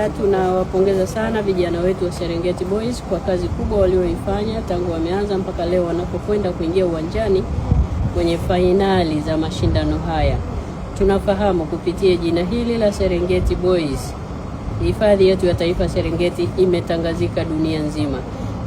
haya tunawapongeza sana vijana wetu wa Serengeti Boys kwa kazi kubwa walioifanya tangu wameanza mpaka leo wanapokwenda kuingia uwanjani kwenye fainali za mashindano haya. Tunafahamu kupitia jina hili la Serengeti Boys, hifadhi yetu ya taifa Serengeti imetangazika dunia nzima.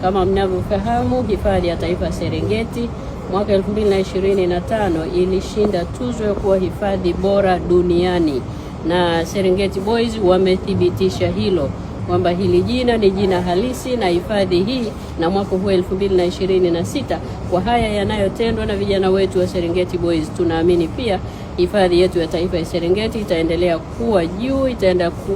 Kama mnavyofahamu, hifadhi ya taifa Serengeti mwaka 2025 ilishinda tuzo ya kuwa hifadhi bora duniani, na Serengeti Boys wamethibitisha hilo kwamba hili jina ni jina halisi na hifadhi hii, na mwaka huu 2026 kwa haya yanayotendwa na vijana wetu wa Serengeti Boys, tunaamini pia hifadhi yetu ya taifa ya Serengeti itaendelea kuwa juu,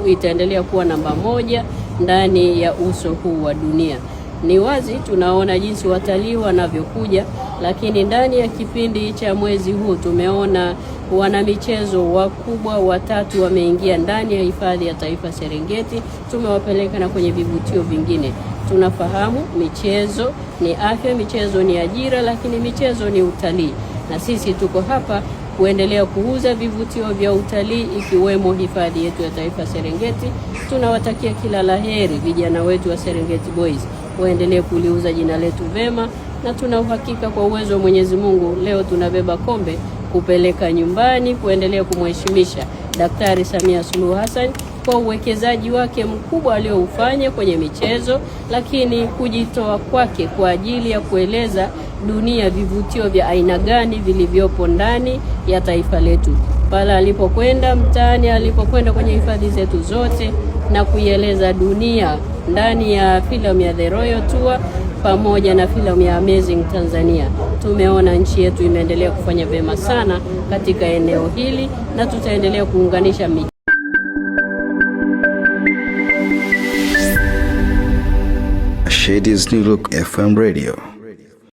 itaendelea kuwa namba moja ndani ya uso huu wa dunia. Ni wazi tunaona jinsi watalii wanavyokuja, lakini ndani ya kipindi cha mwezi huu tumeona wanamichezo wakubwa watatu wameingia ndani ya hifadhi ya taifa Serengeti. Tumewapeleka na kwenye vivutio vingine. Tunafahamu michezo ni afya, michezo ni ajira, lakini michezo ni utalii, na sisi tuko hapa kuendelea kuuza vivutio vya utalii ikiwemo hifadhi yetu ya taifa Serengeti. Tunawatakia kila laheri vijana wetu wa Serengeti Boys, waendelee kuliuza jina letu vema, na tuna uhakika kwa uwezo wa Mwenyezi Mungu leo tunabeba kombe kupeleka nyumbani, kuendelea kumheshimisha Daktari Samia Suluhu Hassan kwa uwekezaji wake mkubwa alioufanya kwenye michezo, lakini kujitoa kwake kwa ajili ya kueleza dunia vivutio vya aina gani vilivyopo ndani ya taifa letu. Pale alipokwenda mtaani, alipokwenda kwenye hifadhi zetu zote na kuieleza dunia ndani ya filamu ya The Royal Tour pamoja na filamu ya Amazing Tanzania, tumeona nchi yetu imeendelea kufanya vyema sana katika eneo hili, na tutaendelea kuunganisha Shades New Look FM Radio.